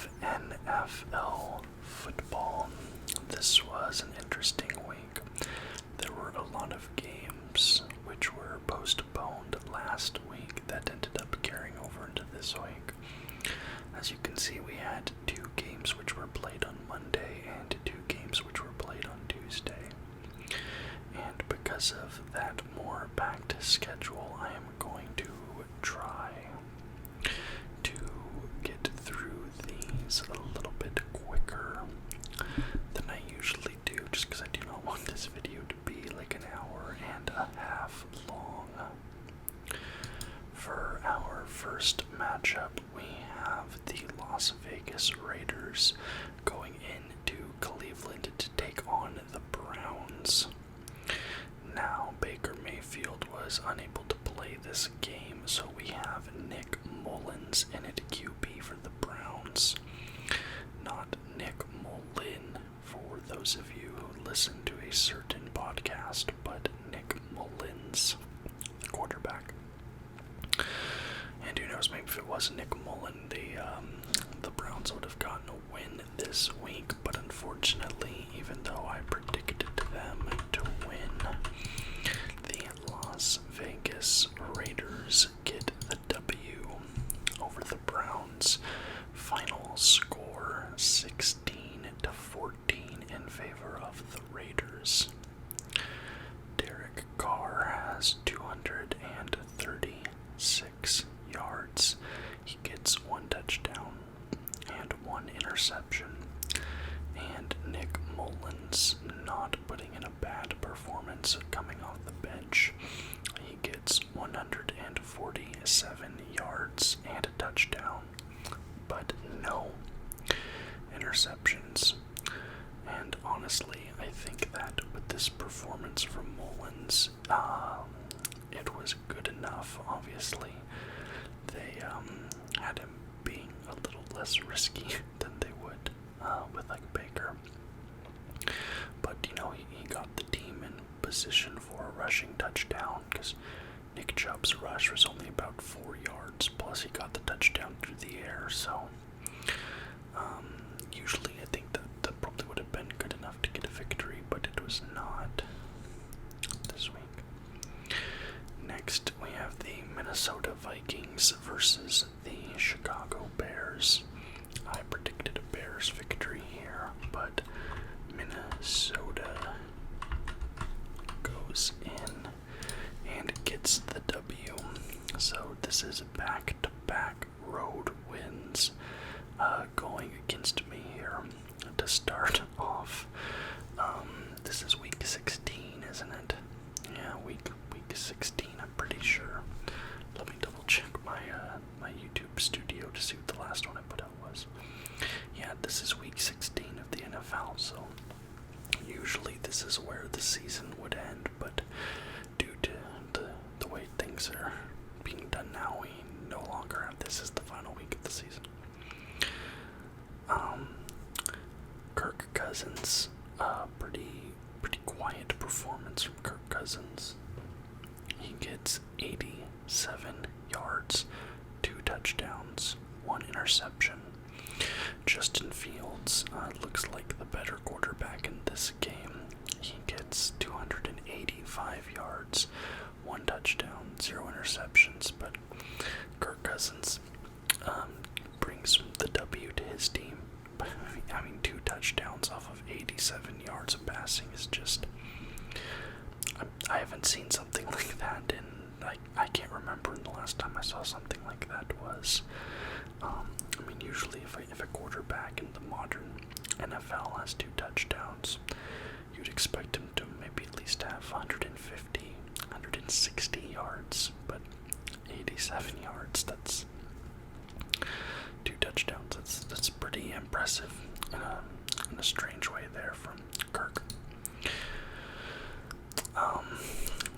of NFL football. This was an interesting week. There were a lot of games which were postponed last week that ended up carrying over into this week. As you can see, we had 2 games which were played on Monday and 2 games which were played on Tuesday. And because of that more packed schedule, I am going to try to get through these a little bit quicker than I usually do, just because I do not want this video to be like an hour and a half long. For our first matchup, we have the Las Vegas Raiders going into Cleveland to take on the Browns. Now, Baker Mayfield was unable to play this game, so we have Nick Mullins in at QB for the Browns. Not Nick Mullen, for those of you who listen to a certain podcast, but Nick Mullins, the quarterback. And who knows, maybe if it was Nick Mullen, the Browns would have gotten a win this week, but unfortunately, even though I predicted them to win, the Las Vegas Raiders get the W over the Browns. Final score 16-14 in favor of the Raiders. Derek Carr has 236 yards. He gets 1 touchdown and 1 interception. And Nick Mullins not putting in a bad performance coming off the bench. He gets 147 yards and a touchdown, but no interceptions. And honestly, I think that with this performance from Mullins, it was good enough. Obviously, they had him being a little less risky than they would with like Baker. But, he got the team in position for a rushing touchdown because Nick Chubb's rush was only about 4 yards, plus he got the touchdown through the air, so usually I think that probably would have been good enough to get a victory, but it was not this week. Next, we have the Minnesota Vikings versus the Chicago Bears. I predicted a Bears victory here, but Minnesota goes in and gets the W. So this is back-to-back road wins going against me here to start off. This is week 16, isn't it? Yeah, week 16, I'm pretty sure. Let me double check my YouTube studio to see what the last one I put out was. Yeah, this is week 16 of the NFL, so usually this is where the season would end, but due to the way things are being done now, we no longer have this as the final week of the season. Kirk Cousins, pretty quiet performance from Kirk Cousins. He gets 87 yards, 2 touchdowns, 1 interception. Justin Fields looks like the better quarterback in this game. He gets 285 yards, 1 touchdown, 0 interceptions, but Kirk Cousins brings the W to his team. I mean, 2 touchdowns off of 87 yards of passing is just... I haven't seen something like that in... I can't remember the last time I saw something like that was. Usually if a quarterback in the modern NFL has 2 touchdowns, you'd expect him to maybe at least have 150, 160 yards, but 87 yards, that's 2 touchdowns. That's pretty impressive in a strange way there from Kirk.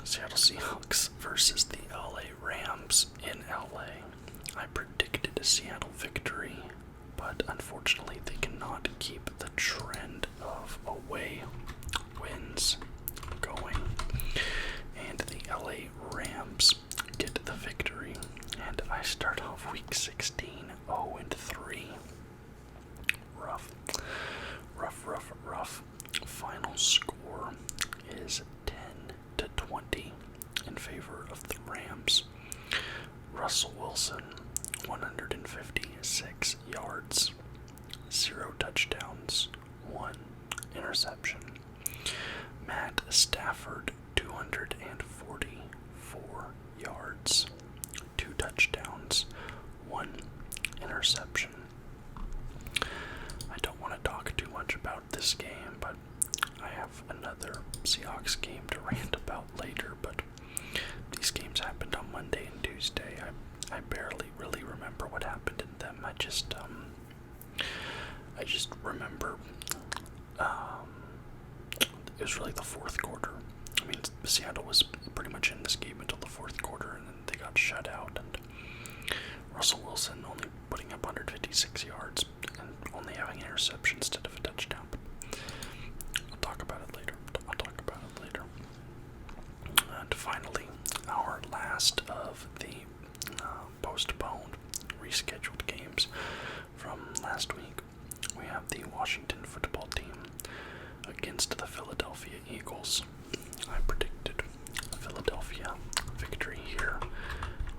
Seattle Seahawks versus the LA Rams in LA. I predicted a Seattle victory, but unfortunately they cannot keep the trend of away wins going. And the LA Rams get the victory. And I start off week 16 0-3. Russell Wilson, 156 yards, 0 touchdowns, 1 interception. Matt Stafford, 244 yards, 2 touchdowns, 1 interception. I don't want to talk too much about this game, but I have another Seahawks game to rant about later, but these games happened on Monday and Tuesday. I barely really remember what happened in them. I just remember it was really the fourth quarter. I mean, Seattle was pretty much in this game until the fourth quarter, and then they got shut out, and Russell Wilson only putting up 156 yards and only having an interception instead of a touchdown. I'll talk about it later. And finally, our last of the postponed, rescheduled games from last week. We have the Washington football team against the Philadelphia Eagles. I predicted a Philadelphia victory here,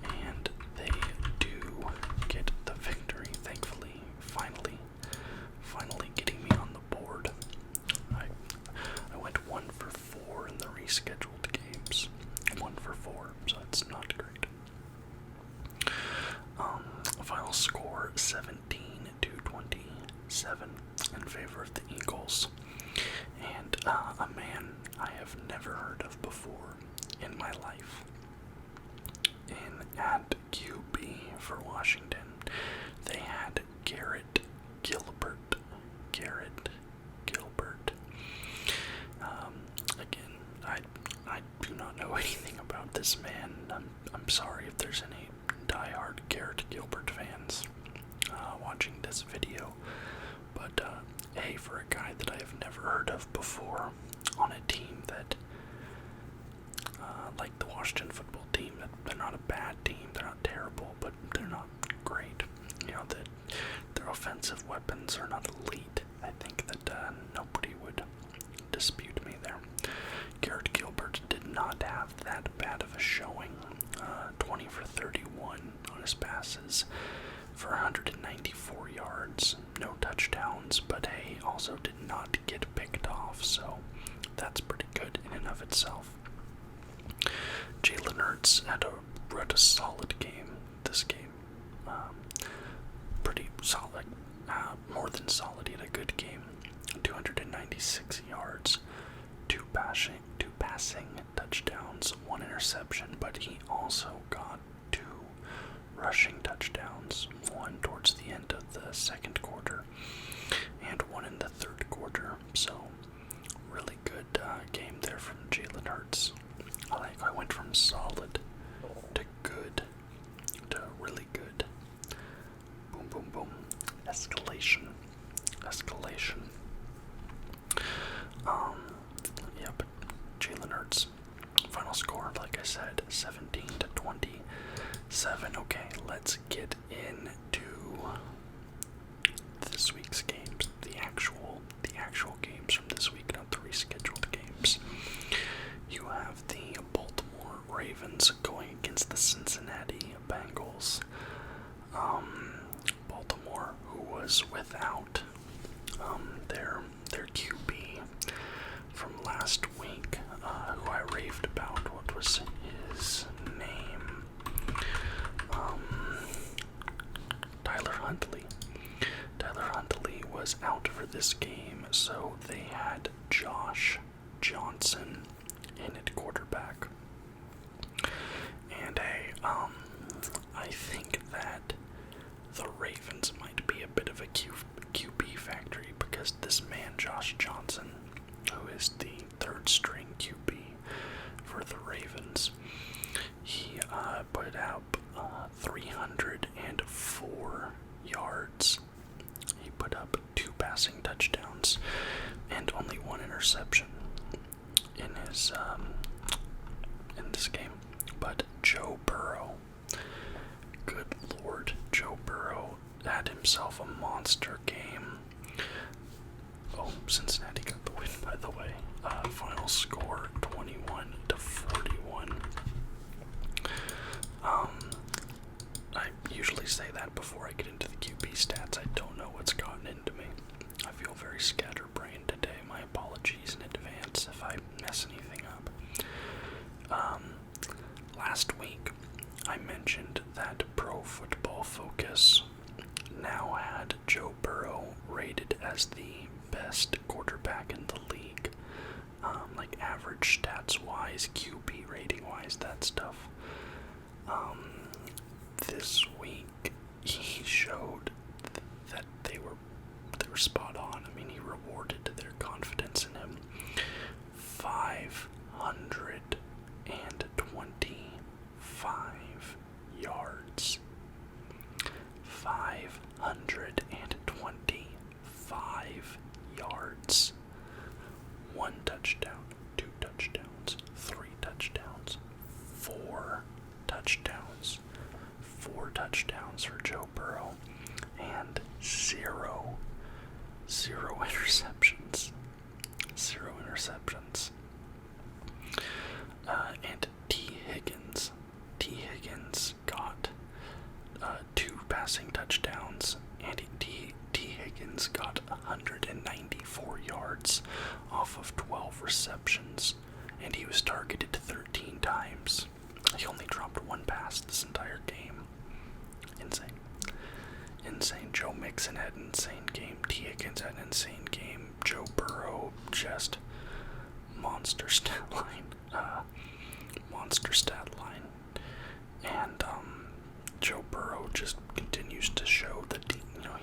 and they do get the victory, thankfully, finally getting me on the board. I went 1 for 4 in the rescheduled games. 1 for 4, so that's not great. Final score 17-27 in favor of the Eagles. And a man I have never heard of before in my life. At QB for Washington, they had Garrett Gilbert. Again, I do not know anything about this man. I'm sorry if there's any diehard Garrett Gilbert fans watching this video, but hey, for a guy that I have never heard of before on a team that, like the Washington football team, that they're not a bad team, they're not terrible, but they're not great. You know, that their offensive weapons are not elite. I think that nobody would dispute me there. Garrett Gilbert did not have that bad of a showing. 20 for 31 on his passes for 194 yards, no touchdowns, but hey, also did not get picked off, so that's pretty good in and of itself. Jalen Hurts had a solid game this game. Pretty solid, more than solid. He had a good game. 296 yards, two passing touchdowns, 1 interception, but he also got 2 rushing touchdowns, 1 towards the end of the second quarter and 1 in the third quarter. So really good game there from Jalen Hurts. I went from solid to good to really good. Boom, boom, boom. Escalation. Yeah, but Jalen Hurts, final score, like I said, 17-27. Okay, let's get into this week's games. The actual games from this week, not the rescheduled games. You have the Baltimore Ravens going against the Cincinnati Bengals. Baltimore, who was without their QB from last week, who I raved about. What was his name? Tyler Huntley. Tyler Huntley was out for this game, so they had Josh Johnson in at quarterback. And I think that the Ravens might be a bit of a QB factory, because this man, Josh Johnson, who is the third string QB for the Ravens, he put up 304 yards. He put up 2 passing touchdowns and only 1 interception in his in this game. But Joe Burrow, good Lord, Joe Burrow had himself a monster game. Oh, Cincinnati got the win, by the way. Final score 21-41. quickly say that before I get into the QB stats. I don't know what's gotten into me. I feel very scatterbrained today. My apologies in advance if I mess anything up. Last week, I mentioned that Pro Football Focus now had Joe Burrow rated as the best quarterback in the league. Like average stats-wise, QB rating-wise, that stuff. This week, he showed that they were spot on. I mean, he rewarded their confidence in him. 525 yards. 525 yards. 1 touchdown, 2 touchdowns, 3 touchdowns, 4 touchdowns. 4 touchdowns for Joe Burrow, and zero interceptions. 0 interceptions. And T. Higgins got 2 passing touchdowns, and T. Higgins got 194 yards off of 12 receptions, and he was targeted 13 times. He only dropped 1 pass this entire game. Insane. Joe Mixon had an insane game. T. Higgins had an insane game. Joe Burrow, just monster stat line. And Joe Burrow just continues to show that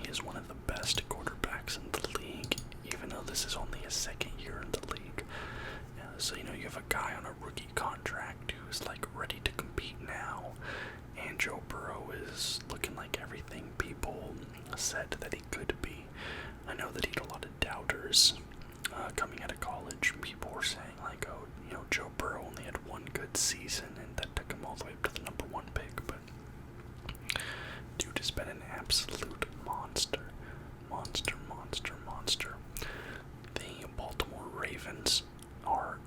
he is one of the best quarterbacks in the league, even though this is only his second year in the league. So you have a guy on a rookie contract who's like ready to compete now, and Joe Burrow is looking like everything people said that he could be. I know that he had a lot of doubters coming out of college. People were saying like, oh, Joe Burrow only had 1 good season, and that took him all the way up to the number 1 pick. But dude has been an absolute monster. The Baltimore Ravens are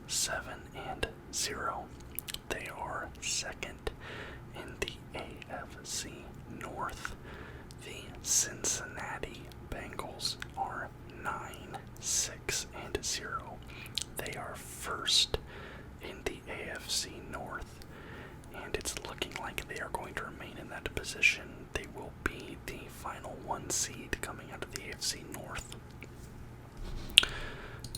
8-7-0. They are second in the AFC North. The Cincinnati Bengals are 9-6-0. They are first in the AFC North, and it's looking like they are going to remain in that position. They will be the final 1 seed coming out of the AFC North.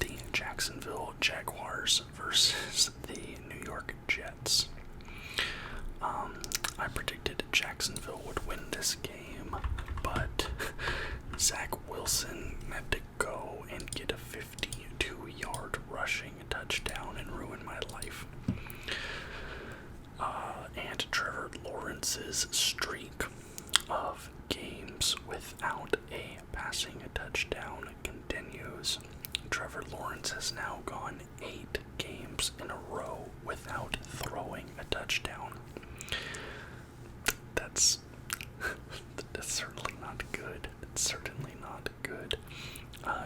The Jacksonville Jaguars versus the New York Jets. I predicted Jacksonville would win this game, but Zach Wilson had to go and get a 52-yard rushing touchdown and ruin my life. And Trevor Lawrence's streak of games without a passing touchdown continues. Trevor Lawrence has now gone 8 games in a row without throwing a touchdown. That's certainly not good. It's certainly not good.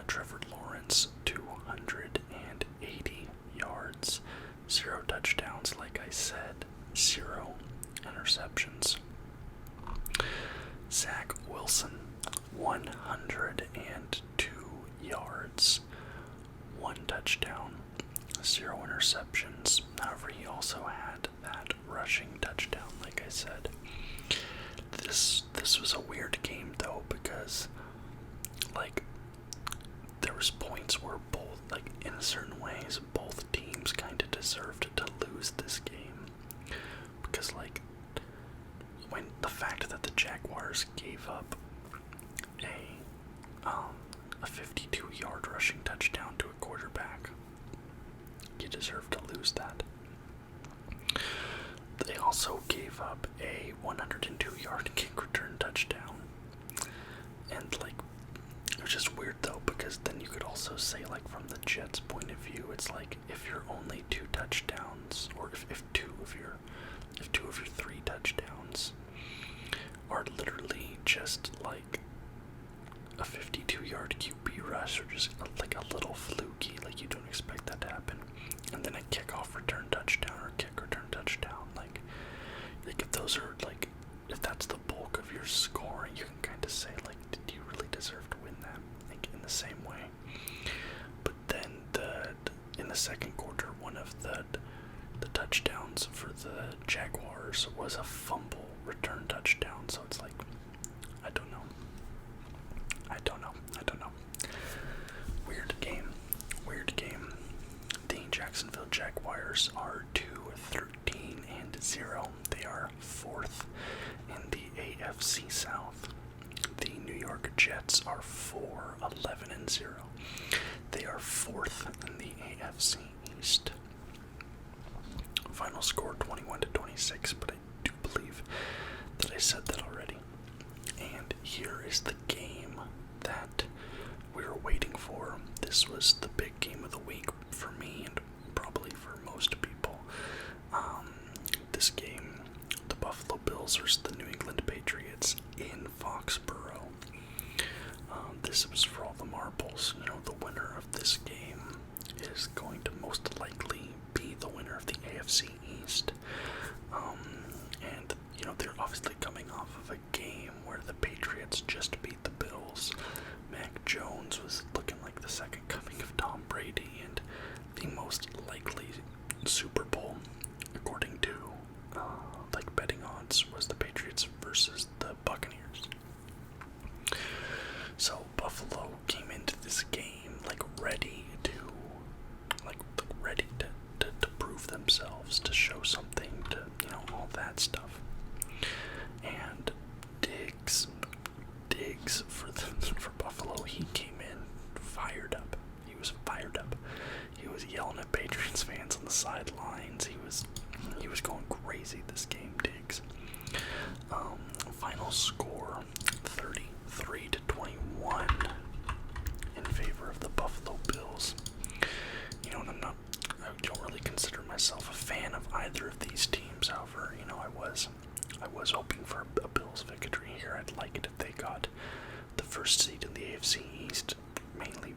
Trevor Lawrence, 280 yards, 0 touchdowns, like I said, 0 interceptions. Zach Wilson, 102 yards, 1 touchdown, 0 interceptions. However, he also had that rushing touchdown, like I said. This was a weird game, though, because, there was points where both, in certain ways, both teams kind of deserved to lose this game. Because, when the fact that the Jaguars gave up a 52-yard rushing touchdown to a quarterback, you deserve to lose that. They also gave up a 102-yard kick return touchdown. And, it was just weird, though, because then you could also say, from the Jets' point of view, it's if you're only 2 touchdowns, or if two of your 3 touchdowns are literally just, a 52-yard QB rush, or just, a little fluky, you don't expect that to happen, and then a kickoff return touchdown, or kick return touchdown, if those are, if that's the Jaguars was a fumble return touchdown. So it's like, I don't know. Weird game. The Jacksonville Jaguars are 2-13-0. They are 4th in the AFC South. The New York Jets are 4-11-0. They are 4th in the AFC East. Final score 21-26, but I do believe that I said that already. And here is the game that we were waiting for. This was the big game of the week for me and probably for most people. This game, the Buffalo Bills versus the New England Patriots in Foxborough. This was for all the marbles. The winner of this game is going to most likely be the winner of the AFC East. And they're obviously coming off of a game where the Patriots just beat the Bills. Mac Jones was looking like the second coming of Tom Brady and the most likely Super Bowl, according to betting odds, was the Patriots versus the Buccaneers. So Buffalo came into this game ready to prove themselves, to show something, to all that stuff. And Diggs for Buffalo, he came in fired up. He was fired up. He was yelling at Patriots fans on the sidelines. He was going crazy this game, Diggs. Final score 33-21 in favor of the Buffalo Bills. And I don't really consider myself a fan of either of these teams. However, I was hoping for a Bills victory here. I'd like it if they got the first seed in the AFC East, mainly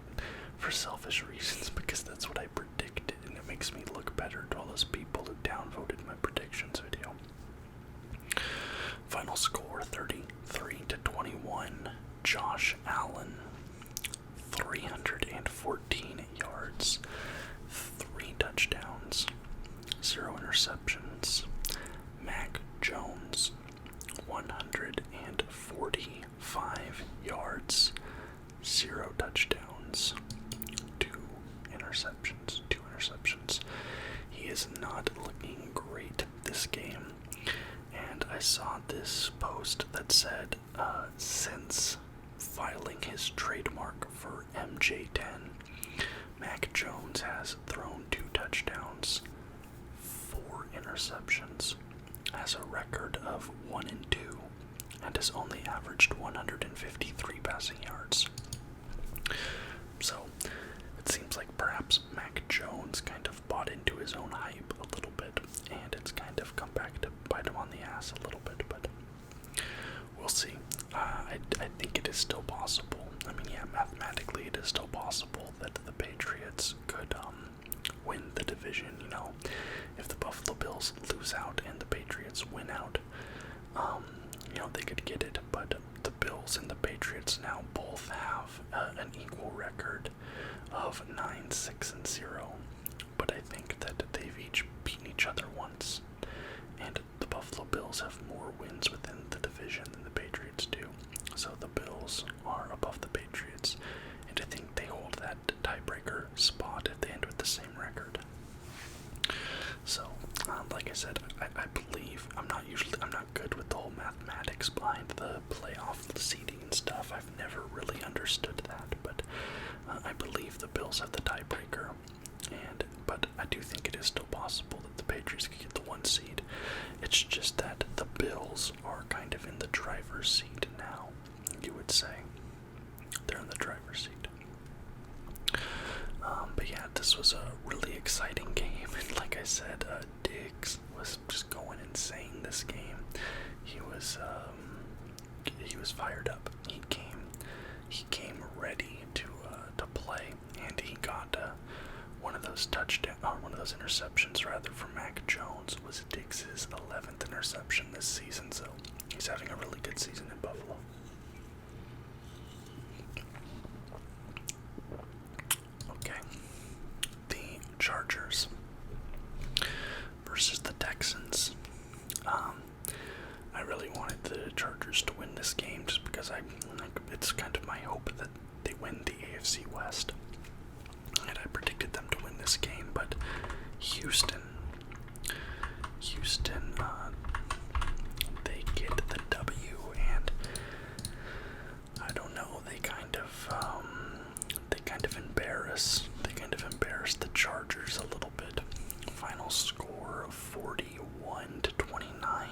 for selfish reasons, because that's what I predicted, and it makes me look better to all those people who downvoted my predictions video. Final score 33-21. Josh Allen, 314 yards, 3 touchdowns, 0 interceptions. Mac Jones, 145 yards, 0 touchdowns, 2 interceptions. He is not looking great this game. And I saw this post that said, since filing his trademark for MJ10, Mac Jones has thrown 2 touchdowns, 4 interceptions, has a record of 1-2, and has only averaged 153 passing yards. So, it seems like perhaps Mac Jones kind of bought into his own hype a little bit, and it's kind of come back to bite him on the ass a little bit, but we'll see. I think it is still possible. Mathematically it is still possible that the Patriots could win the division. If the Buffalo Bills lose out and the Patriots win out, they could get it. But the Bills and the Patriots now both have an equal record of 9-6-0. But I think that they've each beaten each other once, and the Buffalo Bills have more wins within the division than the Patriots do. So the Bills are above the Patriots, and I think they hold that tiebreaker spot if they end with the same record. So, like I said, I believe I'm not good with the whole mathematics behind the playoff seeding and stuff. I've never really understood that, but I believe the Bills have the tiebreaker, but I do think it is still possible that the Patriots could get the 1 seed. It's just that the Bills are kind of in the driver's seat now, you would say. They're in the driver's seat. But yeah, this was a really exciting game, and like I said, Diggs was just going insane this game. He was fired up. He came ready to play, and he got one of those interceptions rather from Mac Jones. Was Diggs' 11th interception this season, so he's having a really good season in Buffalo. Okay, the Chargers versus the Texans. game just because it's kind of my hope that they win the AFC West. And I predicted them to win this game, but Houston, they get the W, and I don't know, they kind of embarrass the Chargers a little bit. Final score of 41-29,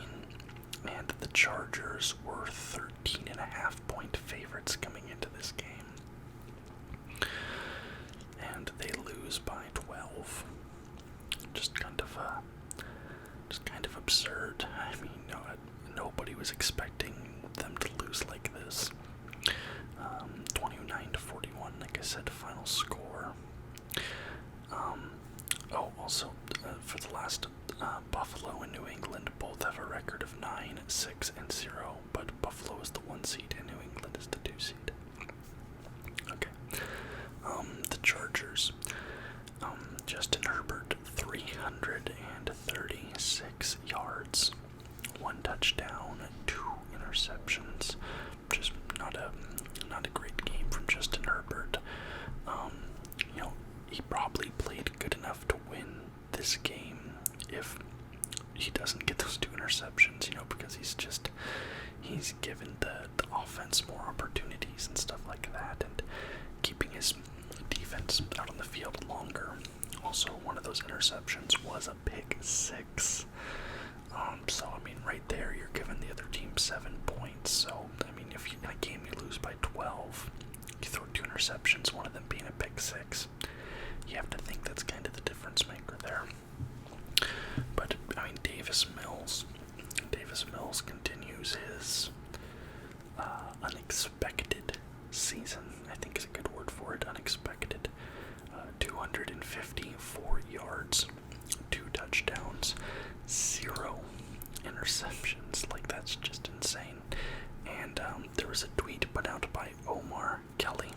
and the Chargers were 13.5-point favorites coming into this game, and they lose by 12. Just kind of absurd. I mean, nobody was expecting them to lose like this. 29-41, like I said, final score. Also, for the last, Buffalo and New England both have a record of 9-6-0, but Buffalo is the 1 seed and New England is the 2 seed. Okay. The Chargers. Justin Herbert, 336 yards, 1 touchdown, 2 interceptions. Just not a great game from Justin Herbert. He probably played good enough to win this game if he doesn't get those 2 interceptions, because he's given the offense more opportunities and stuff like that, and keeping his defense out on the field longer. Also, one of those interceptions was a pick 6. So, right there, you're giving the other team 7 points. So, if in a game you lose by 12, you throw 2 interceptions, one of them being a pick 6. You have to think that's kind of the difference maker there. But, Davis Mills continues his unexpected season, I think is a good word for it, unexpected. 254 yards, 2 touchdowns, 0 interceptions. That's just insane. And there was a tweet put out by Omar Kelly,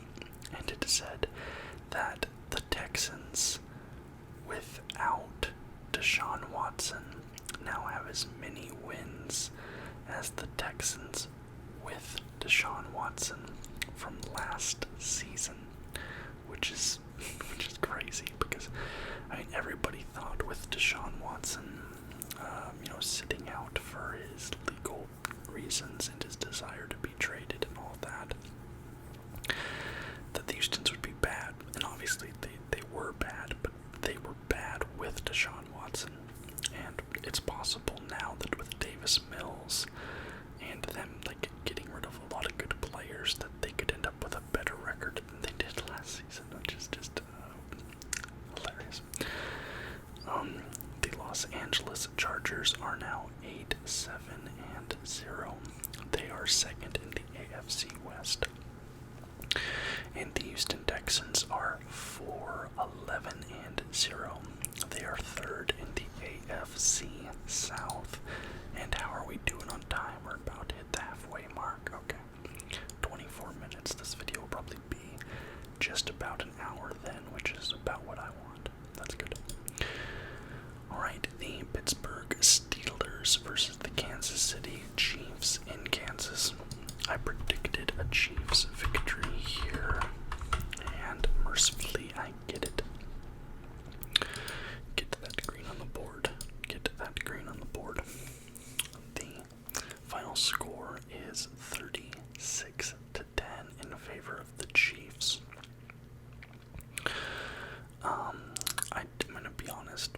and it said that the Texans, without Deshaun Watson, now have as many wins as the Texans with Deshaun Watson from last season, which is crazy because everybody thought with Deshaun Watson, sitting out for his legal reasons and his desire to be traded and all that the Houstons would be bad, and obviously they were bad, but they were bad with Deshaun Watson, and it's possible now that with Davis Mills and them getting rid of a lot of good players that they could end up with a better record than they did last season, which is just hilarious. The Los Angeles Chargers are now 8-7-0. They are second in the AFC West. And the Houston Texans are 4-11-0. They are third in the AFC South. And how are we doing on time? We're about to hit the halfway mark. Okay. 24 minutes. This video will probably be just about an hour then, which is about what I want. That's good. Alright, the Pittsburgh Steelers versus the Kansas City Chiefs in Kansas. I predicted a Chiefs victory here, and mercifully I get it. Get that green on the board. The final score is 36-10 in favor of the Chiefs. I'm gonna be honest,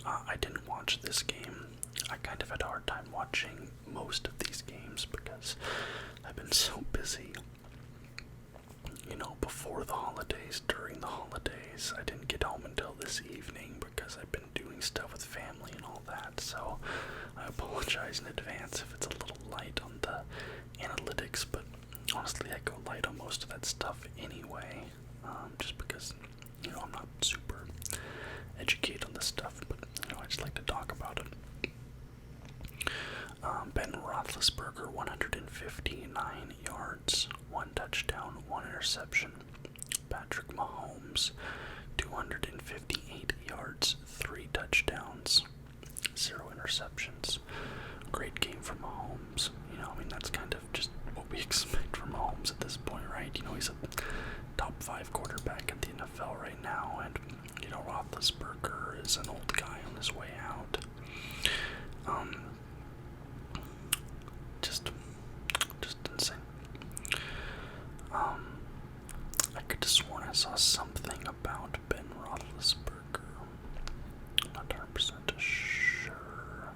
I didn't watch this game. I kind of had a hard time watching most of these games because I've been so busy. Before the holidays, during the holidays, I didn't get home until this evening because I've been doing stuff with family and all that, so I apologize in advance if it's a little light on the analytics, but honestly I go light on most of that stuff anyway, just because, I'm not super educated on this stuff, but, I just like to talk about it. Ben Roethlisberger, 159 yards, 1 touchdown, 1 interception. Patrick Mahomes, 258 yards, 3 touchdowns, 0 interceptions. Great game for Mahomes. That's kind of just what we expect from Mahomes at this point, right? He's a top 5 quarterback in the NFL right now, and, Roethlisberger is an old guy on his way out. Just insane. I could have sworn I saw something about Ben Roethlisberger. I'm not 100% sure.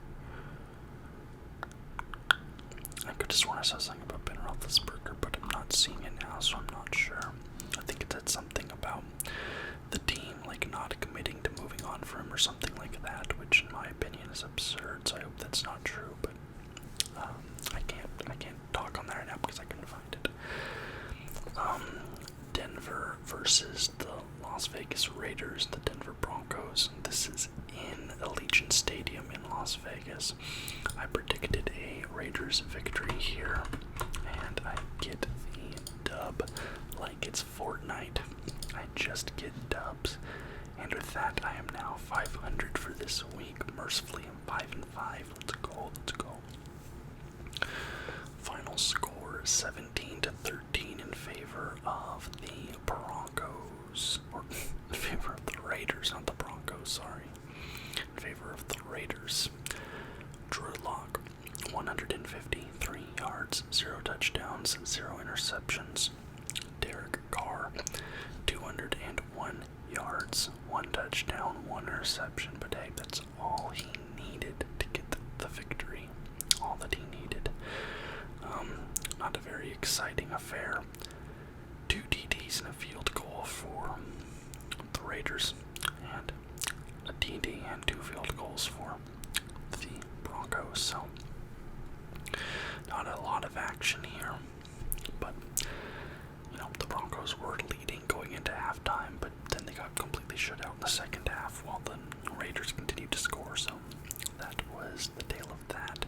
I could have sworn I saw something about Ben Roethlisberger, but I'm not seeing it now, so I'm not sure. I think it said something about the team, not committing to moving on for him or something like that, which in my opinion is absurd, so I hope that's not true, but I can't talk on that right now because I couldn't find it. Denver versus the Las Vegas Raiders, the Denver Broncos. This is in Allegiant Stadium in Las Vegas. I predicted a Raiders victory here, and I get the dub like it's Fortnite. I just get dubs. And with that, I am now 500 for this week. Mercifully, I'm 5-5. Let's go. Final score 17-13 in favor of the Broncos. Or in favor of the Raiders, not the Broncos, sorry. In favor of the Raiders. Drew Lock, 153 yards, 0 touchdowns, 0 interceptions. Derek Carr, 201 yards, 1 touchdown, 1 interception, but hey, that's all he needed to get the victory. All that he needed. Not a very exciting affair. 2 TDs and a field goal for the Raiders, and a TD and 2 field goals for the Broncos, so not a lot of action here, but the Broncos were leading going into halftime, but then they got completely shut out in the second half while the Raiders continued to score, so that was the tale of that.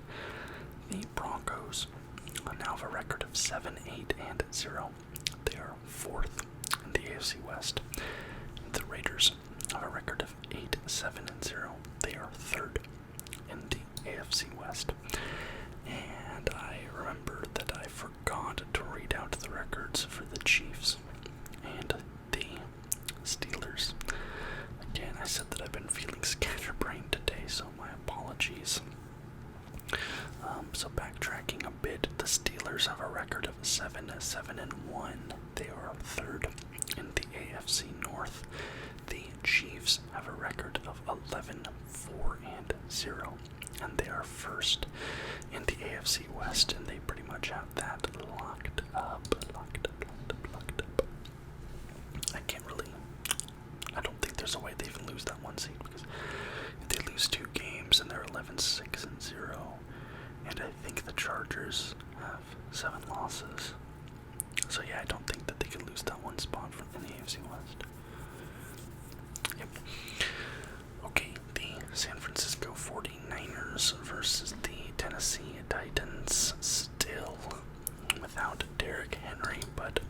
The Broncos now have a record of 7-8-0. They are 4th in the AFC West. The Raiders have a record of 8-7-0. They are 3rd in the AFC West. And I remember that I forgot to read out the records for the Chiefs and the Steelers. Again, I said that I've been feeling scatterbrained today, so my apologies. So backtracking a bit, the Steelers have a record of 7-7-1. They are 3rd in the AFC North. The Chiefs have a record of 11-4-0, and they are 1st in the AFC West, and they pretty much have that locked up. I don't think there's a way they even lose that 1 seed, because if they lose 2 games and they're 11-6-0, and I think the Chargers have 7 losses. So yeah, I don't think that they can lose that 1 spot in the AFC West. Yep. Okay, the San Francisco 49ers versus the Tennessee Titans, still without Derrick Henry, but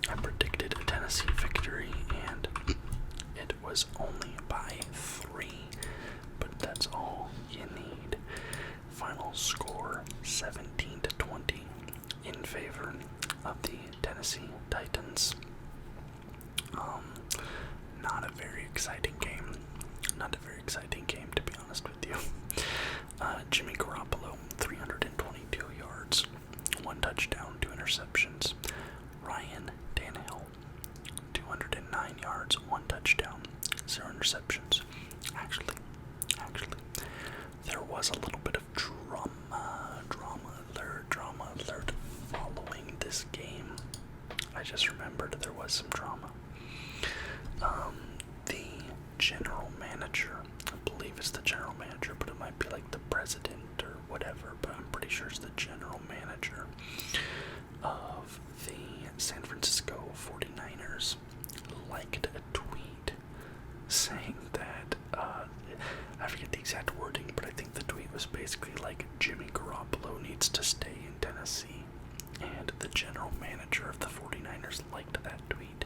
I predicted a Tennessee victory, and it was only by 3, but that's all you need. Final score 17-20 in favor of the Tennessee Titans. Not a very exciting game. To be honest with you. Jimmy Garoppolo, 322 yards, 1 touchdown, 2 interceptions. Ryan Tannehill, 209 yards, 1 touchdown, 0 interceptions. Actually, there was a little bit of drama alert following this game. I just remembered there was some drama. The general manager, I believe it's the general manager, but it might be like the president or whatever, but I'm pretty sure it's the general manager of the San Francisco 49ers liked a tweet saying that, I forget the exact wording, but I think the tweet was basically like, Jimmy Garoppolo needs to stay in Tennessee, and the general manager of the 49ers liked that tweet.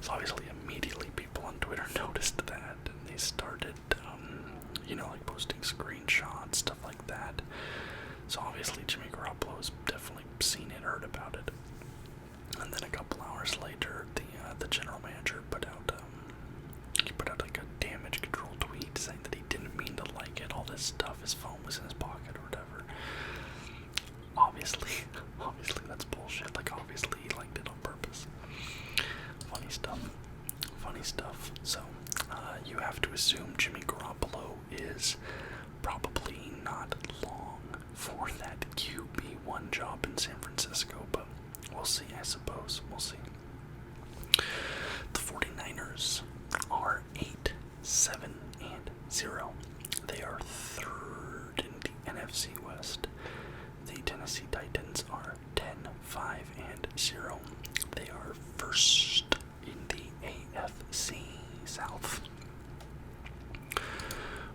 So obviously immediately people on Twitter noticed that, and they started, like posting screenshots, stuff like that. So obviously obviously Jimmy Garoppolo's definitely seen it, heard about it. And then a couple hours later, the general manager put out like a damage control tweet saying that he didn't mean to like it, all this stuff, his phone was in his pocket or whatever. Obviously that's bullshit. Like, obviously he liked it on purpose. Funny stuff. So, you have to assume Jimmy Garoppolo is probably not long for that QB1 job in San Francisco, but we'll see, I suppose. We'll see. The 49ers are 8-7-0. They are third in the NFC West. The Tennessee Titans are 10-5-0. They are first in the AFC South.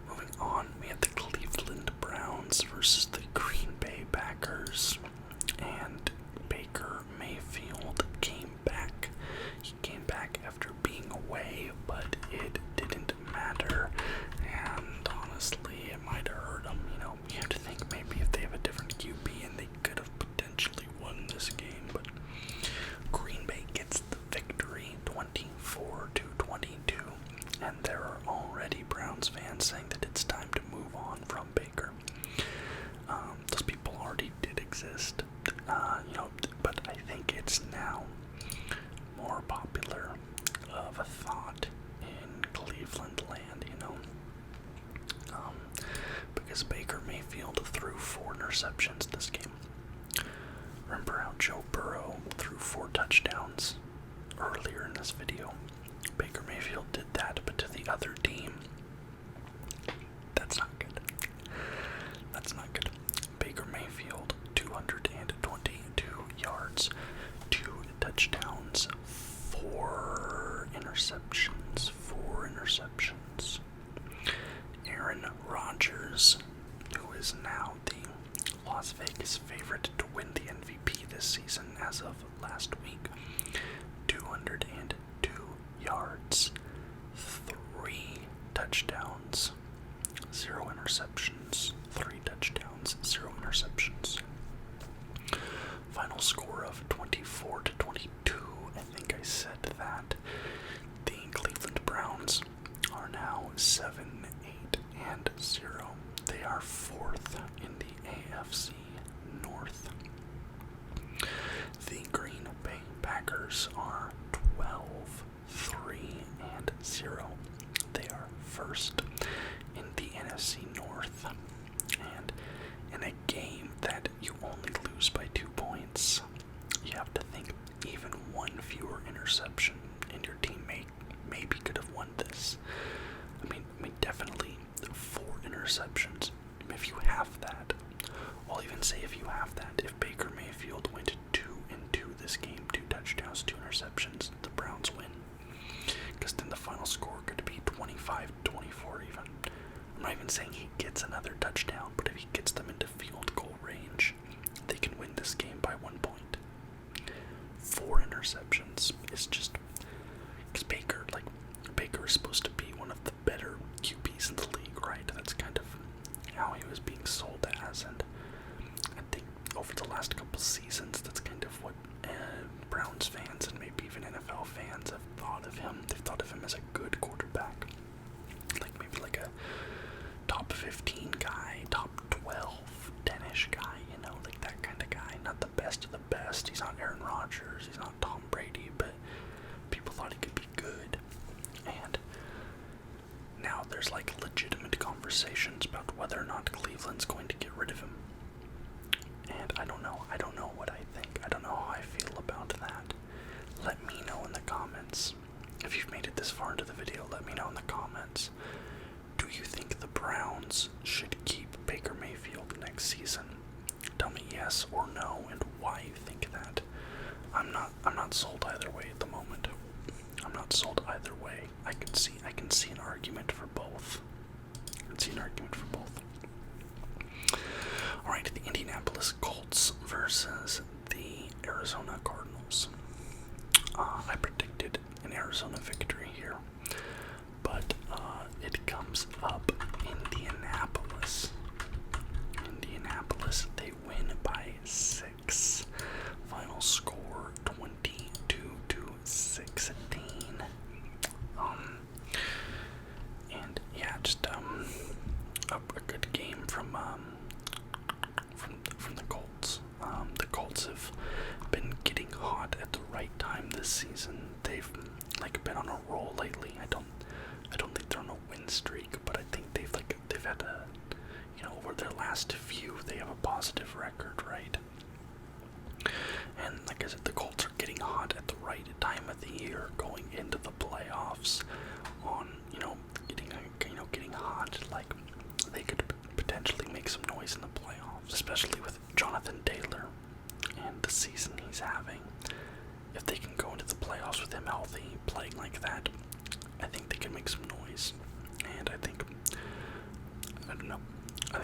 Moving on, we have the Cleveland Browns versus the Green Bay Packers. And Baker Mayfield came back. He came back after being away, but it didn't matter. And honestly, it might have hurt him. You know, you have to think maybe if they have a different QB and they could have potentially won this game. But Green Bay gets the victory, 24-22. And there are already Browns fans saying that it's time to move on from Baker. Those people already did exist, but I think it's now more popular of a thought in Cleveland land, because Baker Mayfield threw 4 interceptions this game. Remember how Joe Burrow threw 4 touchdowns earlier in this video? Baker Mayfield did that, but to the other team. That's not good. Baker Mayfield, 222 yards, 2 touchdowns, 4 interceptions. Aaron Rodgers, who is now the Las Vegas favorite to win the MVP this season as of last week, 202 yards, 3 touchdowns, 0 interceptions. 3 touchdowns, 0 interceptions. Final score of 24-22. I think I said that. The Cleveland Browns are now 7-8-0. They are 4th in the AFC North. The Green Bay Packers are 12-3-0. They are first in the NFC North. And in a game that you only lose by 2 points, you have to think even 1 fewer interception and your team maybe could have won this. I mean, definitely 4 interceptions. If you have that, I'll even say if you have that, if Baker Mayfield went 2-2 this game, 2 touchdowns, 2 interceptions, the Browns win. Because then the final score could be 25-24 even. I'm not even saying he gets another touchdown, but if he gets them into field goal range, they can win this game by 1 point. 4 interceptions is just... Because Baker is supposed to be one of the better QBs in the league, right? That's kind of how he was being sold as, and I think over the last couple seasons, that's kind of what Browns fans and maybe even NFL fans have thought of him. They've thought of him as a good quarterback. Maybe like a top 15 guy, top 12, 10-ish guy, like that kind of guy. Not the best of the best. He's not Aaron Rodgers. He's not Tom Brady, but people thought he could be good. And now there's legitimate conversations about whether or not Cleveland's going to get rid of him. And I don't know what I think. I don't know how I feel about that. Let me know in the comments. If you've made it this far into the video, let me know in the comments. Do you think the Browns should keep Baker Mayfield next season? Tell me yes or no, and why you think that. I'm not sold either way at the moment. I'm not sold either way. I can see an argument for both. Alright, the Indianapolis Colts versus the Arizona Cardinals. I predicted an Arizona victory here, but it comes up Indianapolis. They win Colts have been getting hot at the right time this season. They've been on a roll lately. I don't think they're on a win streak, but I think they've had a, over their last few, they have a positive record, right? And like I said, the Colts are getting hot at the right time of the year, going into the playoffs. Getting hot. Like, they could potentially make some noise in the playoffs, especially with Jonathan Taylor and the season he's having. If they can go into the playoffs with him healthy, playing like that, I think they can make some noise. And I think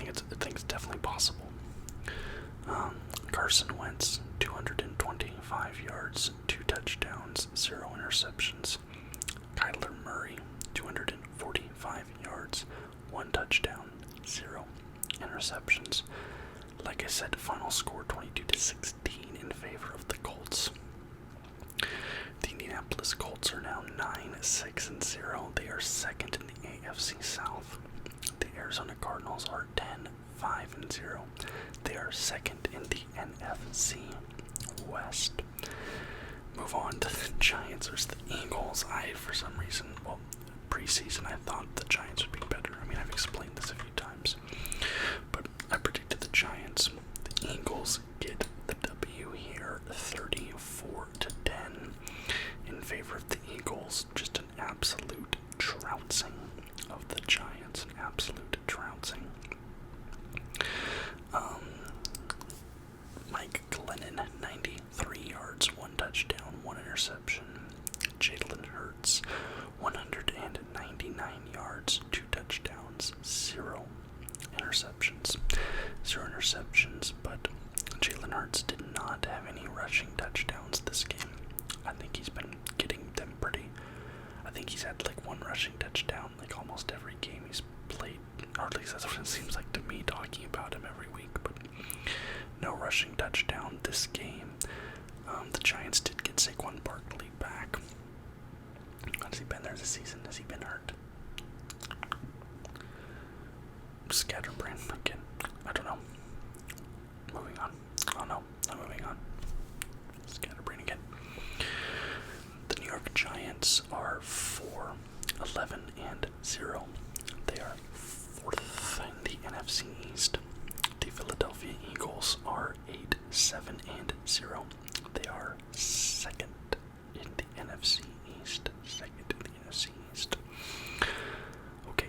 it's definitely possible. Carson Wentz, 225 yards, 2 touchdowns, 0 interceptions. Kyler Murray, 245 yards, 1 touchdown, 0 interceptions. Like I said, final score 22-16 in favor of the Colts. The Indianapolis Colts are now 9-6-0. They are second in the AFC South. The Arizona Cardinals are 10-5-0. They are second in the NFC West. Move on to the Giants versus the Eagles. For some reason, preseason I thought the Giants would be better. I mean, I've explained this a few times, but I predicted the Giants. The Eagles get the W here, 34-10 in favor of the Eagles. Just an absolute trouncing of the Giants, an absolute trouncing. Mike Glennon, 93 yards, 1 touchdown, 1 interception. Jalen Hurts, 199 yards, 2 touchdowns, 0 interceptions. 0 interceptions, but Jalen Hurts did not have any rushing touchdowns this game. I think he's been getting them I think he's had 1 rushing touchdown almost every game he's played, or at least that's what it seems like to me talking about him every week, but no rushing touchdown this game. The Giants did get Saquon Barkley back. Has he been there this season? Has he been hurt? Scatterbrain again. I don't know. Moving on. Oh no, not moving on. Scatterbrain again. The New York Giants are 4-11-0. They are 4th in the NFC East. The Philadelphia Eagles are 8-7-0. They are 2nd in the NFC East. 2nd in the NFC East. Okay.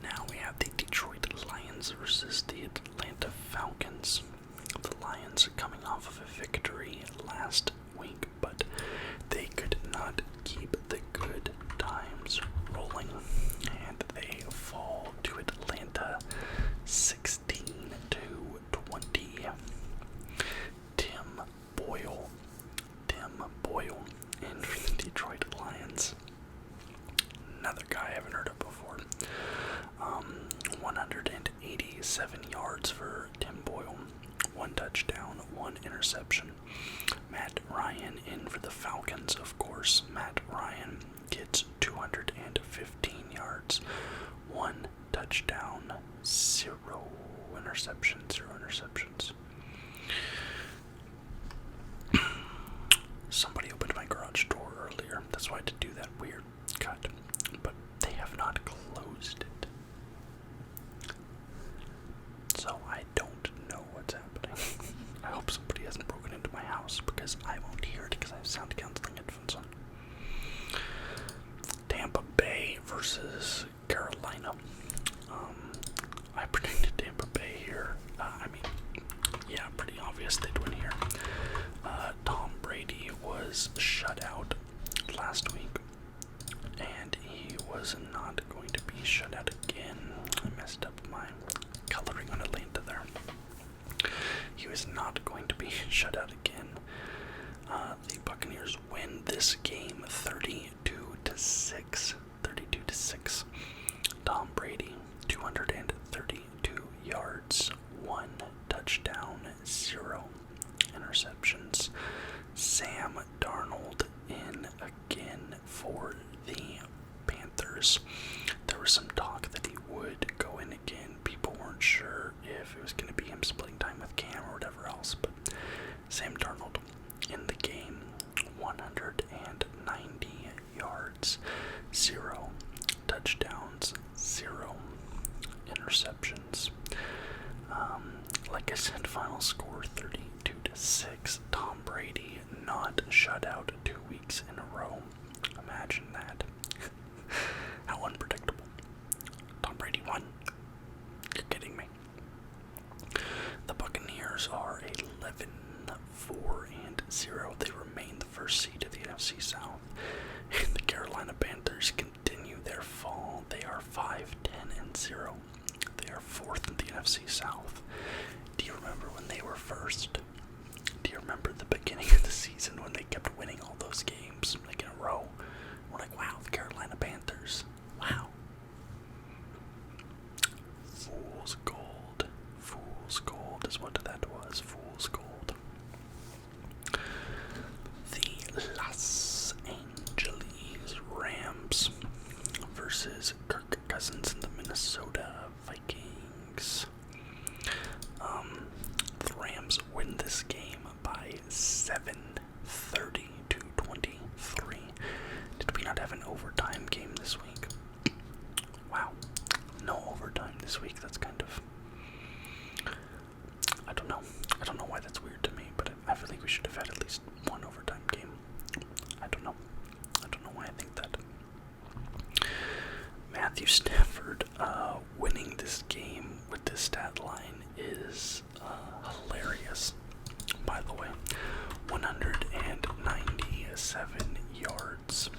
Now we have the Detroit Lions versus the Atlanta Falcons. The Lions are coming off of a victory last week, but they could not keep the good times rolling, and they fall to Atlanta 16-20. Tim Boyle in the Detroit Lions. Another guy I haven't heard of before. 187 yards for Tim Boyle. 1 touchdown, 1 interception. Matt Ryan in for the Falcons, of course. Matt Ryan gets 215 yards, 1 touchdown, 0 interceptions. Somebody opened my garage door earlier. That's why I had to do that weird cut. But they have not closed it. So I don't know what's happening. I hope somebody hasn't broken into my house, because I won't hear it because I have sound canceling headphones on. Tampa Bay versus Carolina. I predicted Tampa Bay here. Pretty obvious they'd win here. Tom Brady was shut out last week, and he was not going to be shut out again. I messed up my coloring on Atlanta there. He was not going to be shut out again. The Buccaneers win this game 32-6. 32-6. Tom Brady, 232 yards, 1 touchdown, 0 interceptions. Sam Darnold in again for the Panthers. There was some talk that he would go in again. People weren't sure if it was going to be him splitting time with Cam or whatever else, touchdowns, 0 interceptions. Like I said, final score 32-6. Tom Brady not shut out 2 weeks in a row. Imagine that. How unpredictable. Tom Brady won. You're kidding me. The Buccaneers are 11-4-0. They remain the first seed of the NFC South. And the Carolina Panthers continue their fall. They are 5-10-0. They are 4th in the NFC South. Do you remember when they were first? Do you remember the beginning of the season when they kept winning all those games, like in a row? We're like, wow, the Carolina Panthers. Wow. Fool's gold. Fool's gold is what that was. Fool's gold. The Los Angeles Rams versus Kirk Cousins and the Minnesota Vikings. The Rams win this game by 7-30-23. Did we not have an overtime game this week? Wow. No overtime this week. That's kind of... I don't know. I don't know why that's weird to me, but I feel like we should have had at least one overtime game. I don't know. I don't know why I think that. Matthew Stafford winning this game with this stat line is hilarious. By the way, 197 yards,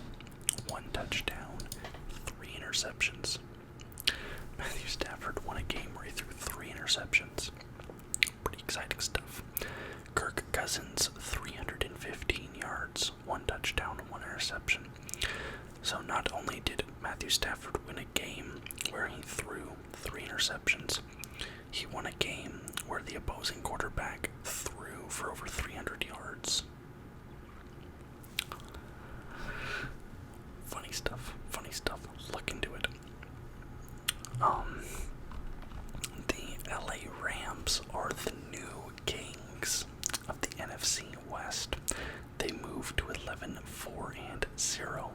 1 touchdown, 3 interceptions. Matthew Stafford won a game where he threw 3 interceptions. Pretty exciting stuff. Kirk Cousins, 315 yards, 1 touchdown, 1 interception. So not only did Matthew Stafford win a game where he threw 3 interceptions, he won a game where the opposing quarterback threw for over 300 yards. Funny stuff. Funny stuff. Look into it. The LA Rams are the new kings of the NFC West. They moved to 11-4-0.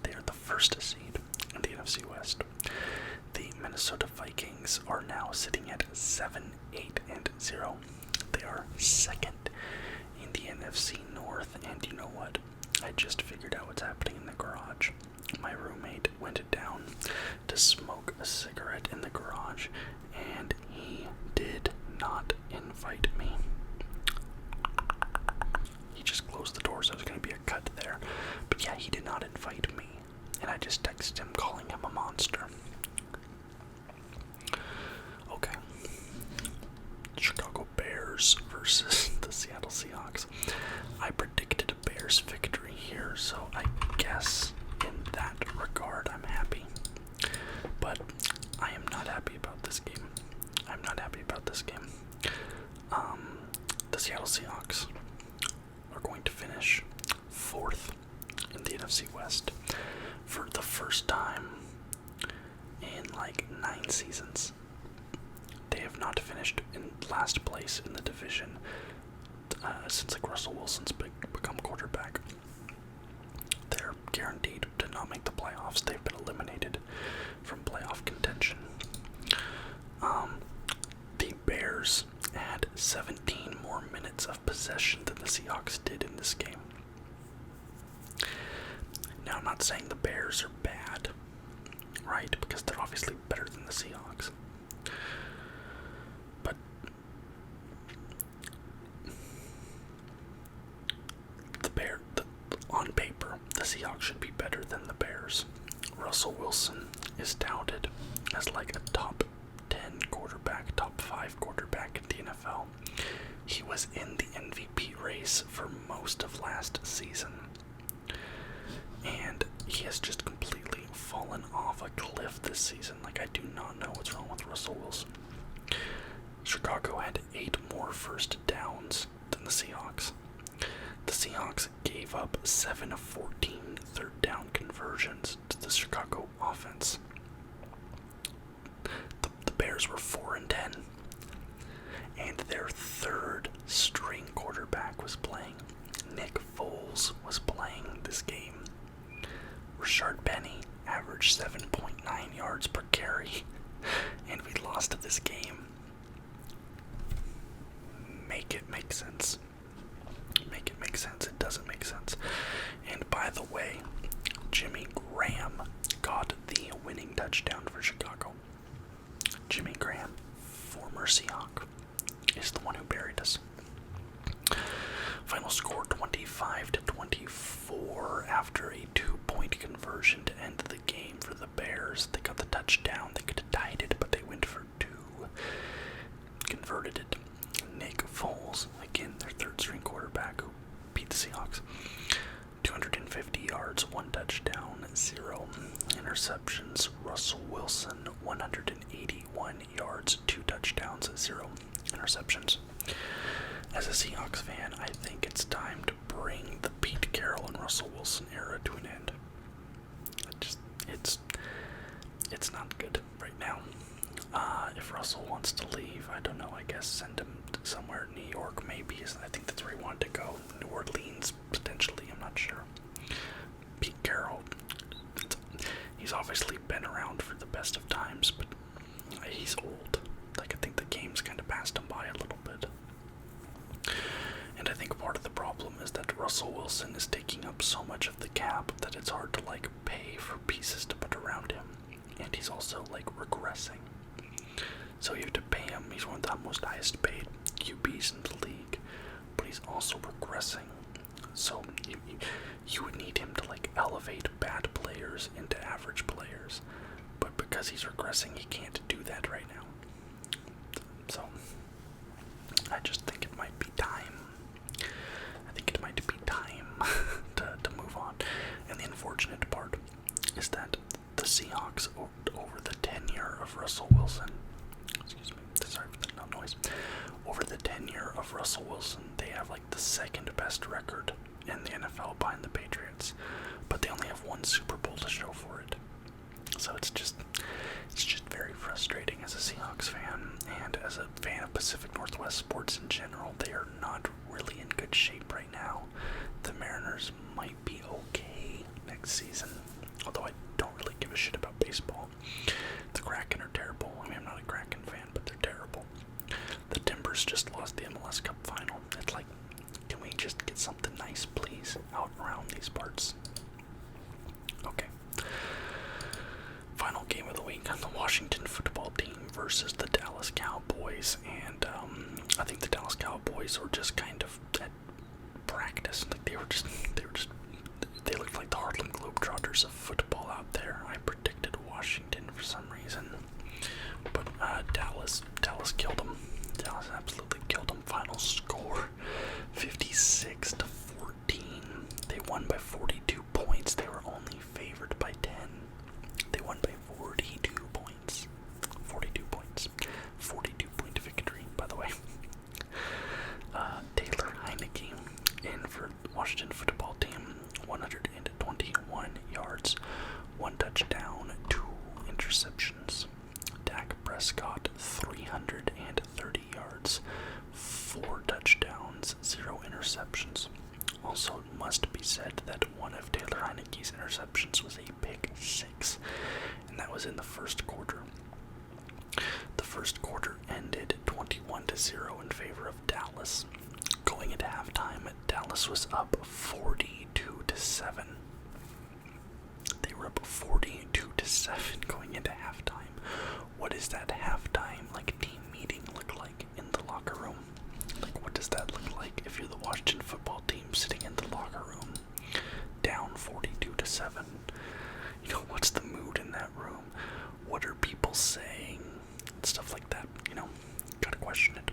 They are the first seed in the NFC West. The Minnesota Vikings are now sitting at 7-8-0. They are second in the NFC North, and you know what? I just figured out what's happening in the garage. My roommate went down to smoke a cigarette in the garage, and he did not invite me. He just closed the door, so there's going to be a cut there. But yeah, he did not invite me, and I just texted him calling him a monster. Okay. Chicago Bears versus the Seattle Seahawks. I predicted a Bears victory here, so I guess in that regard I'm happy. But I am not happy about this game. I'm not happy about this game. The Seattle Seahawks are going to finish 4th in the NFC West for the first time in like 9 seasons. They have not finished in last place in the division since like Russell Wilson's become quarterback. They're guaranteed to not make the playoffs. They've been eliminated from playoff contention. The Bears had 17 more minutes of possession than the Seahawks did in this game. Now, I'm not saying the Bears are bad, right? Because they're obviously better than the Seahawks. But on paper, the Seahawks should be better than the Bears. Russell Wilson is touted as like a top 10 quarterback, top 5 quarterback in the NFL. He was in the MVP race for most of last season. And he has just completely fallen off a cliff this season. Like, I do not know what's wrong with Russell Wilson. Chicago had 8 more first downs than the Seahawks. The Seahawks gave up 7 of 14 third down conversions to the Chicago offense. The Bears were 4-10, and their third string quarterback was playing. Nick Foles was playing this game. Rashard Penny averaged 7.9 make it make sense. Make it make sense. It doesn't make sense. And by the way, Jimmy Graham got the winning touchdown for Chicago. Jimmy Graham, former Seahawk, is the one who buried us. Final score 25-24 after a 2-point conversion to end the game for the Bears. They got the touchdown. They could have tied it, but they went for 2. Converted it. Nick Foles, again, their third-string quarterback who beat the Seahawks. 250 yards, 1 touchdown, 0 interceptions. Russell Wilson, 181 yards, 2 touchdowns, 0 interceptions. As a Seahawks fan, I think it's time to bring the Pete Carroll and Russell Wilson era to an end. It's not good right now. If Russell wants to leave, I don't know, I guess send him somewhere in New York, maybe. I think that's where he wanted to go. New Orleans, potentially, I'm not sure. Pete Carroll, he's obviously been around for the best of times, but he's old. Like, I think the game's kind of passed him by a little bit. And I think part of the problem is that Russell Wilson is taking up so much of the cap that it's hard to, like, pay for pieces to put around him. And he's also, like, regressing. So you have to pay him. He's one of the most highest paid QBs in the league. But he's also regressing. So you would need him to, like, elevate bad players into average players. But because he's regressing, he can't do that right now. So I just think it might be time. to move on. And the unfortunate part is that the Seahawks, over the tenure of Russell Wilson, sorry for the noise, over the tenure of Russell Wilson, they have like the second best record in the NFL behind the Patriots, but they only have 1 Super Bowl to show for it. So it's just very frustrating as a Seahawks fan, and as a fan of Pacific Northwest sports in general. They are not really in good shape right now. The Mariners might be okay next season, although I don't really give a shit about baseball. The Kraken are terrible. I mean, I'm not a Kraken fan, but they're terrible. The Timbers just lost the MLS Cup final. It's like, can we just get something nice, please, out around these parts? Okay. Final game of the week on the Washington football team versus the Dallas Cowboys, and I think the Dallas Cowboys were just kind of at practice. Like they looked like the Harlem Globetrotters of football out there. I predicted Washington for some reason, but Dallas killed them. Dallas absolutely killed them. Final score 56-14. They won by 42 points. They were only favored by 10. They won by 42 points. 42 points. 42-point victory, by the way. Taylor Heineke in for Washington football team. 121 yards, 1 touchdown, 2 interceptions. Dak Prescott, 330 yards, 4 touchdowns, 0 interceptions. Also, it must be said that one of Taylor Heineke's interceptions was a pick 6, and that was in the first quarter. The first quarter ended 21-0 in favor of Dallas. Going into halftime, Dallas was up 42-7. They were up 42-7 going into halftime. What does that halftime, like, team meeting look like in the locker room? Like, what does that look like if you're the Washington football team sitting in the locker room, down 42-7? You know, what's the mood in that room? What are people saying? Stuff like that, you know, gotta question it.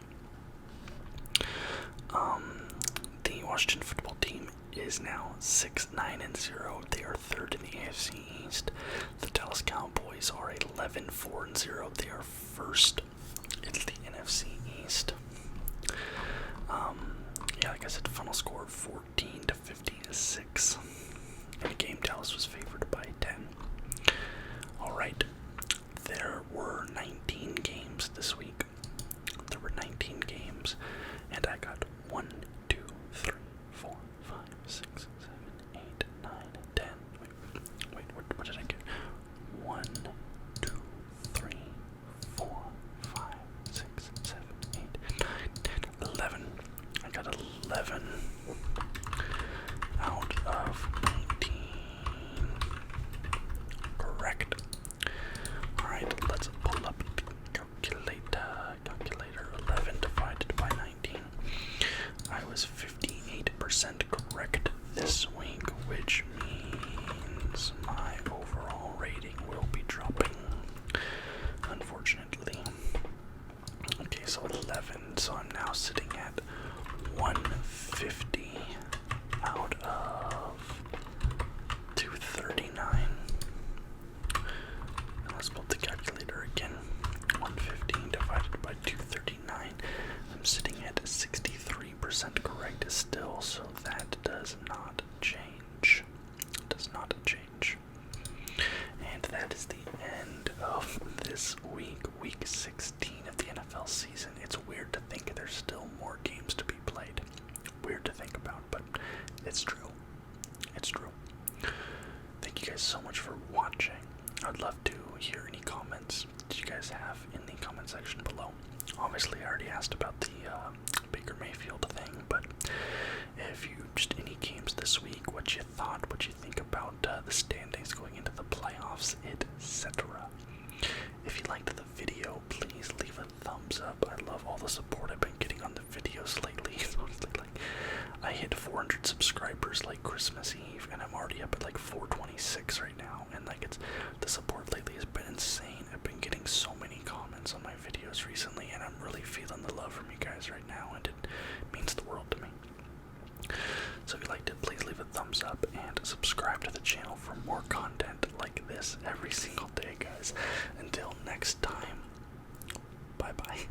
The Washington football team is now 6-9-0. They are 3rd in the AFC East. The Dallas Cowboys are 11-4-0. They are 1st in the NFC East. Yeah, like I said, final score 14-56. In a game, Dallas was favored by 10. Alright, there were 19 games this week. There were 19 games, and I got 1, 2, 3, 4, 5, 6, 7, 8, 9, 10. Wait, what did I get? 1, 2, 3, 4, 5, 6, 7, 8. 11 out of 19. Correct. Alright, let's pull up the calculator. 11 divided by 19. I was 58% correct this week, which means my overall rating will be dropping, unfortunately. Okay, so 11, so I'm now sitting at 150 out of 239. And let's pull up the calculator again. 115 divided by 239. I'm sitting at 63% correct still, so that does not change. Does not change. And that is the end of this week, week 16 of the NFL season. It's weird to think there's still more games to be played. Weird to think about, but it's true. It's true. Thank you guys so much for watching. I'd love to hear any comments that you guys have in the comment section below. Obviously, I already asked about the Baker Mayfield thing, but if you just any games this week, what you thought, what you think about the standings going into the playoffs, etc. If you liked the video, please leave a thumbs up. I love all the support I've been getting on the videos lately. Honestly, like, I hit 400 subscribers like Christmas Eve, and I'm already up at like 426 right now. And like, the support lately has been insane. I've been getting so many comments on my videos recently, and I'm really feeling the love from you guys right now, and it means the world to me. So if you liked it, please leave a thumbs up and subscribe to the channel for more content like this every single day, guys. Until next time, bye-bye.